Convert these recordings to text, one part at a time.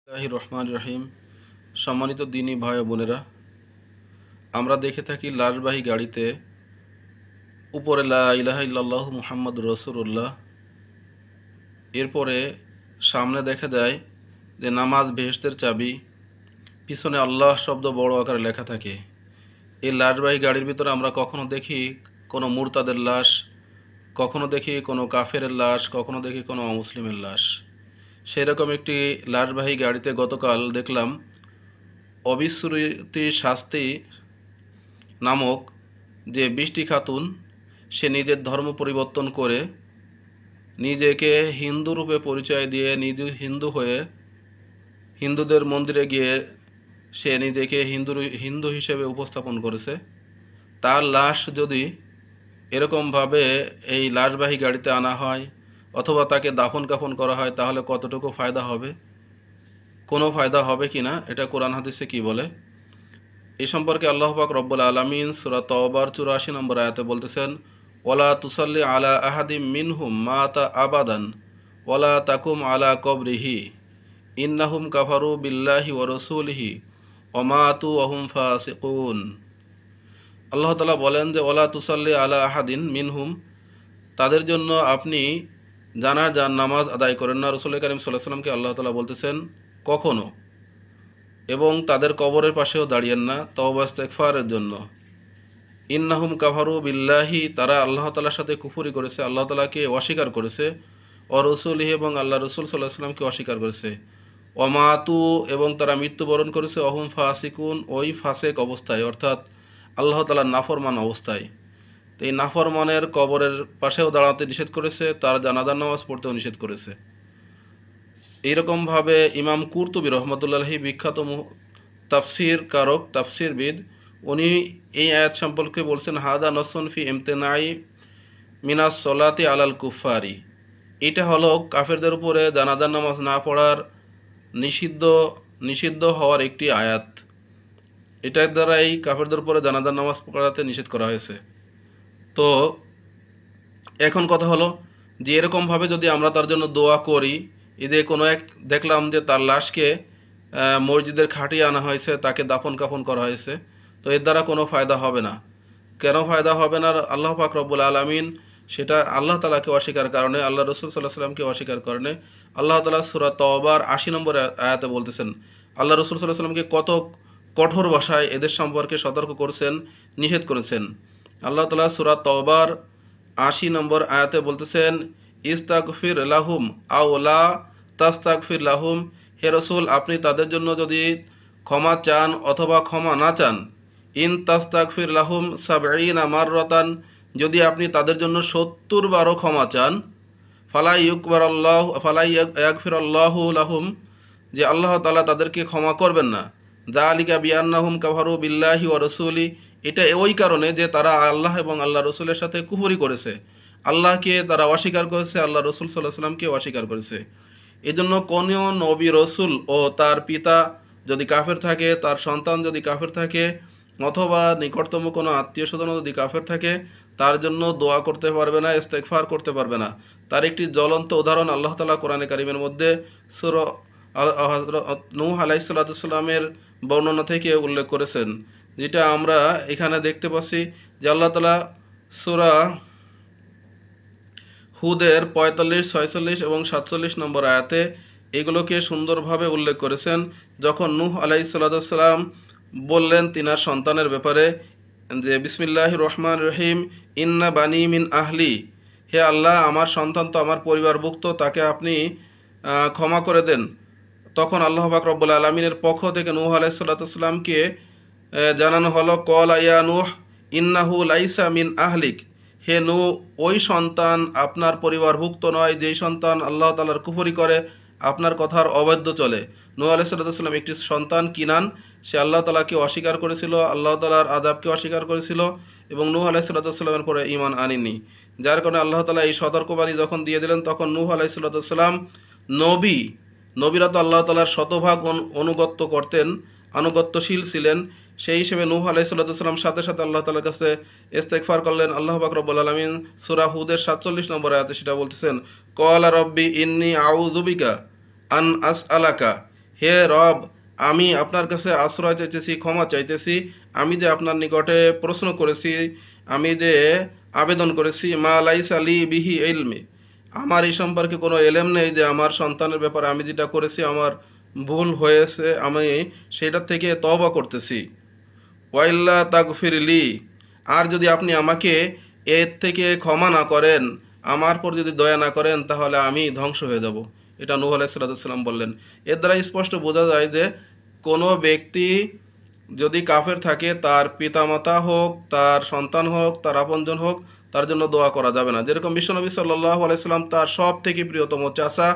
রহমান রহিম। সম্মানিত দিনী ভাই ও বোনেরা, আমরা দেখে থাকি লাশবাহী গাড়িতে উপরে লা ইলাহা ইল্লাল্লাহ মুহাম্মদ রসুল্লাহ, এরপরে সামনে দেখা যায় যে নামাজ বেহেশতের চাবি, পিছনে আল্লাহ শব্দ বড় আকারে লেখা থাকে। এই লাশবাহী গাড়ির ভিতরে আমরা কখনো দেখি কোনো মুরতাদের লাশ, কখনো দেখি কোনো কাফেরের লাশ, কখনো দেখি কোনো অমুসলিমের লাশ। সেরকম একটি লাশবাহী গাড়িতে গতকাল দেখলাম অবিশ্রুতি শাস্তি নামক যে বৃষ্টি খাতুন, সে নিজের ধর্ম পরিবর্তন করে নিজেকে হিন্দু রূপে পরিচয় দিয়ে নিজে হিন্দু হয়ে হিন্দুদের মন্দিরে গিয়ে সে নিজেকে হিন্দু হিসেবে উপস্থাপন করেছে। তার লাশ যদি এরকমভাবে এই লাশবাহী গাড়িতে আনা হয় অথবা তাকে দাফন কাফন করা হয়, তাহলে কতটুকু ফায়দা হবে, কোনো ফায়দা হবে কি না, এটা কোরআন হাদিসে কি বলে এই সম্পর্কে আল্লাহ পাক রব্বুল আলামিন সূরা তাওবার 84 নম্বর আয়াতে বলতেছেন, ওয়ালা তুসাল্লি আলা আহাদিম মিনহুম মাতা আবাদান ওয়ালা তাকুম আলা কবরিহি ইন্নাহুম কাফারু বিল্লাহি ওয়া রাসূলিহি ওয়া মাতু ওয়া হুম ফাসিকুন। আল্লাহ তাআলা বলেন যে ওয়ালা তুসাল্লি আলা আহাদিন মিনহুম, তাদের জন্য আপনি জানাজার নামাজ আদায় করেন না। রাসূল করিম সাল্লাল্লাহু আলাইহি ওয়াসাল্লামকে আল্লাহ তাআলা বলতেছেন কখনো, এবং তাদের কবরের পাশেও দাঁড়িয়েন না তওবা ইস্তেগফারের জন্য। ইন্নাহুম কাফারু বিল্লাহি, তারা আল্লাহ তাআলার সাথে কুফরি করেছে, আল্লাহ তাআলাকে অস্বীকার করেছে, ও রাসূলিহি, এবং আল্লাহ রাসূল সাল্লাল্লাহু আলাইহি ওয়াসাল্লামকে অস্বীকার করেছে, ওয়ামাতু, এবং তারা মৃত্যুবরণ করেছে, অহুম ফাসিকুন, ওই ফাসেক অবস্থায়, অর্থাৎ আল্লাহ তাআলার নাফরমান অবস্থায়। তো এই নাফরমানের কবরের পাশেও দাঁড়াতে নিষেধ করেছে, তার জানাজার নামাজ পড়তেও নিষেধ করেছে। এইরকমভাবে ইমাম কুরতুবী রহমতুল্লাহি, বিখ্যাত তাফসির কারক, তাফসিরবিদ, উনি এই আয়াত সম্পর্কে বলছেন, হাদা নসন ফি ইমতেনাই মিনাস সলাতি আলাল কুফারি, এটা হলো কাফেরদের উপরে জানাজার নামাজ না পড়ার নিষিদ্ধ নিষিদ্ধ হওয়ার একটি আয়াত। এটার দ্বারাই কাফেরদের উপরে জানাজার নামাজ পড়াতে নিষেধ করা হয়েছে। তো এখন কথা হলো যে এরকমভাবে যদি আমরা তার জন্য দোয়া করি, ঈদে কোনো এক দেখলাম যে তার লাশকে মসজিদের খাটিয়ে আনা হয়েছে, তাকে দাফন কাফন করা হয়েছে, তো এর দ্বারা কোনো ফায়দা হবে না। কেন ফায়দা হবে না? আল্লাহ পাক রব্বুল আলামিন সেটা আল্লাহ তাআলাকে অস্বীকার কারণে, আল্লাহ রাসূল সাল্লাল্লাহু আলাইহি ওয়াসাল্লামকে অস্বীকার কারণে আল্লাহ তাআলা সূরা তাওবার 80 নম্বর আয়াতে বলতেছেন, আল্লাহ রাসূল সাল্লাল্লাহু আলাইহি ওয়াসাল্লামকে কত কঠোর ভাষায় এদের সম্পর্কে সতর্ক করেছেন, নিষেধ করেছেন। আল্লাহ তাআলা সূরা তাওবার 80 নম্বর আয়াতে বলতেছেন, ইস্তাগফির লাহুম আও লা তাস্তাগফির লাহুম, হে রাসূল আপনি তাদের জন্য যদি ক্ষমা চান অথবা ক্ষমা না চান, ইন তাস্তাগফির লাহুম সাবঈনা মাররাতান, যদি আপনি তাদের জন্য 70 বারও ক্ষমা চান, ফালাই ইয়াগফিরাল্লাহু লাহুম, যে আল্লাহ তাআলা তাদেরকে ক্ষমা করবেন না। যালিকা বিআন্নাহুম কাফারু বিল্লাহি ওয়া রাসূলি, এটা ওই কারণে যে তারা আল্লাহ এবং আল্লাহ রসুলের সাথে কুফরি করেছে, আল্লাহকে তারা অস্বীকার করেছে, আল্লাহ রসুল সাল্লাল্লাহু আলাইহি ওয়াসাল্লামকে অস্বীকার করেছে। এজন্য কোনো নবী রসুল ও তার পিতা যদি কাফের থাকে, তার সন্তান যদি কাফের থাকে, অথবা নিকটতম কোনো আত্মীয় স্বজন যদি কাফের থাকে, তার জন্য দোয়া করতে পারবে না, ইস্তেগফার করতে পারবে না। তার একটি জ্বলন্ত উদাহরণ আল্লাহ তাআলা কোরআনে কারিমের মধ্যে সূরা হযরত নূহ আলাইহিস সালামের বর্ণনা থেকে উল্লেখ করেছেন, যেটা আমরা এখানে দেখতে পাচ্ছি যে আল্লাহ তাআলা সূরা হুদের 45, 46 এবং 47 নম্বর আয়াতে এগুলোকে সুন্দরভাবে উল্লেখ করেছেন। যখন নূহ আলাইহিস সালাম বললেন তিনার সন্তানের ব্যাপারে যে বিসমিল্লাহির রহমানির রহিম, ইন্না বানি মিন আহলি, হে আল্লাহ আমার সন্তান তো আমার পরিবারভুক্ত, তাকে আপনি ক্ষমা করে দেন। তখন আল্লাহ পাক রব্বুল আলামিনের পক্ষ থেকে নূহ আলাইহিস সালামকে জানানো হলো, কল ইয়া নূহ ইন্নাহু লাইসা মিন আহলিক, হে নূহ ওই সন্তান আপনার পরিবারভুক্ত নয় যেই সন্তান আল্লাহ তাআলার কুফরি করে, আপনার কথার অবাধ্য চলে। নূহ আলাইহিস সালাম একটি সন্তান কিনান, সে আল্লাহ তাআলাকে অস্বীকার করেছিল, আল্লাহ তাআলার আযাবকে অস্বীকার করেছিল, এবং নূহ আলাইহিস সালামের পরে ঈমান আনেনি। যার কারণে আল্লাহ তাআলা এই সতর্কবাণী যখন দিয়ে দিলেন, তখন নূহ আলাইহিস সালাম নবীরা তো আল্লাহ তাআলার শতভাগ অনুগত্য করতেন, আনুগত্যশীল ছিলেন, সেই হিসেবে নূহ আলাইহিস সালাম সাথে সাথে আল্লাহ তাআলার কাছে ইস্তেগফার করলেন। আল্লাহ পাক রব্বুল আলামিন সূরা হুদের 47 নম্বর আয়াতে সেটা বলতেছেন, ক্বালা রব্বি ইন্নী আউযু বিকা আন আসআলাকা, হে রব, আমি আপনার কাছে আশ্রয় চাইতেছি, ক্ষমা চাইতেছি। আমি যে আপনার নিকটে প্রশ্ন করেছি, আমি যে আবেদন করেছি, মা লাইসা লি বিহি ইলমি, আমার এই সম্পর্কে কোনো এলেম নেই, যে আমার সন্তানের ব্যাপারে আমি যেটা করেছি আমার ভুল হয়েছে, আমি সেটার থেকে তওবা করতেছি। ওয়াইল্লা তাগফিরলি, আর যদি আপনি আমাকে এর থেকে ক্ষমা না করেন, আমার পর যদি দয়া না করেন, তাহলে আমি ধ্বংস হয়ে যাব। এটা নূহ আলাইহিস সালাম বললেন। এর দ্বারা স্পষ্ট বোঝা যায় যে কোনো ব্যক্তি যদি কাফের থাকে, তার পিতামাতা হোক, তার সন্তান হোক, তার আপনজন হোক, তার জন্য দোয়া করা যাবে না। যেরকম বিশ্বনবী সাল্লাল্লাহু আলাইহি সাল্লাম তার সব থেকে প্রিয়তম চাচা,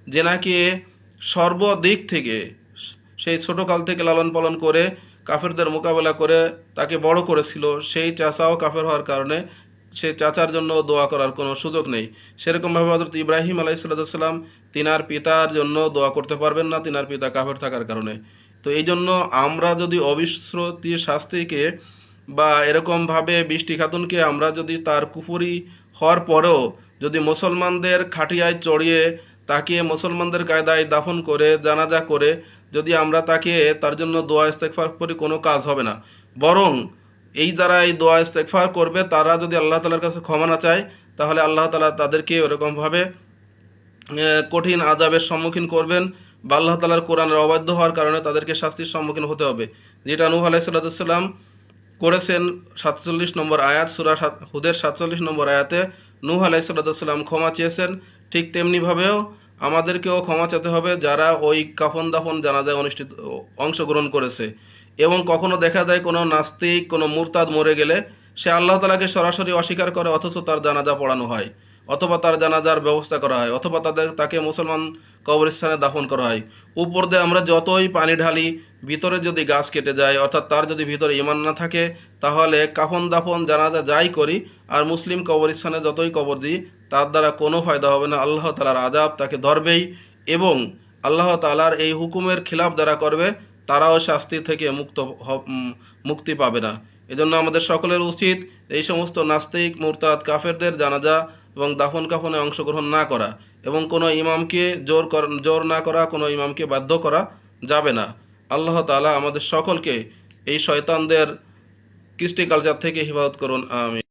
যে নাকি সর্বদিক থেকে সেই ছোটকাল থেকে লালন পালন করে কাফেরদের মোকাবেলা করে তাকে বড় করেছিল, সেই চাচাও কাফের হওয়ার কারণে সেই চাচার জন্য দোয়া করার কোনো সুযোগ নেই। সেরকমভাবে হযরত ইব্রাহিম আলাইহিসসালাম তিনার পিতার জন্য দোয়া করতে পারবেন না, তিনার পিতা কাফের থাকার কারণে। তো এই জন্য আমরা যদি অবিশ্রুতি শাস্তিকে বা এরকমভাবে বৃষ্টি খাতুনকে আমরা যদি তার কুফরি হওয়ার পরেও যদি মুসলমানদের খাটিয়ায় চড়িয়ে তাকে মুসলমানদের কায়দায় দাফন করে জানাজা করে যদি আমরা তাকে তার জন্য দোয়া ইস্তেগফার করি, কোনো কাজ হবে না। বরং এই দ্বারা এই দোয়া ইস্তেগফার করবে তারা যদি আল্লাহ তাআলার কাছে ক্ষমা না চায়, তাহলে আল্লাহ তাআলা তাদেরকে ওরকমভাবে কঠিন আযাবের সম্মুখীন করবেন, বা আল্লাহ তাআলার কোরআনের অবাধ্য হওয়ার কারণে তাদেরকে শাস্তির সম্মুখীন হতে হবে। যেটা নূহ আলাইহিস সালাম করেছেন। 47 নম্বর আয়াত, সূরা হুদের 47 নম্বর আয়াতে নূহ আলাইহিস সালাম ক্ষমা চেয়েছেন। ঠিক তেমনিভাবেও আমাদেরকেও ক্ষমা চাইতে হবে যারা ওই কাফন দাফন জানাজায় অংশগ্রহণ করেছে। এবং কখনো দেখা যায় কোনো নাস্তিক, কোনো মুরতাদ মরে গেলে সে আল্লাহ তাআলাকে সরাসরি অস্বীকার করে, অথচ তার জানাজা পড়ানো হয়, অথবা তার জানাজার ব্যবস্থা করা হয়, অথবা তাকে মুসলমান কবরস্থানে দাফন করা হয়। উপর দিয়ে আমরা যতই পানি ঢালি, ভিতরে যদি গাছ কেটে যায়, অর্থাৎ তার যদি ভিতরে ঈমান না থাকে, তাহলে কাফন দাফন জানাজা যাই করি আর মুসলিম কবরস্থানে যতই কবর দিই, তার দ্বারা কোনো ফায়দা হবে না। আল্লাহ তাআলার আযাব তাকে ধরবেই, এবং আল্লাহ তাআলার এই হুকুমের খিলাফ যারা করবে তারাও শাস্তি থেকে মুক্তি পাবে না। এজন্য আমাদের সকলের উচিত এই সমস্ত নাস্তিক, মুরতাদ, কাফেরদের জানাজা এবং দাফন কাফনে অংশগ্রহণ না করা, এবং কোনো ইমামকে জোর না করা, কোনো ইমামকে বাধ্য করা যাবে না। আল্লাহ তাআলা আমাদের সকলকে এই শয়তানদের কৃষ্টি কালচার থেকে হিফাজত করুন, আমিন।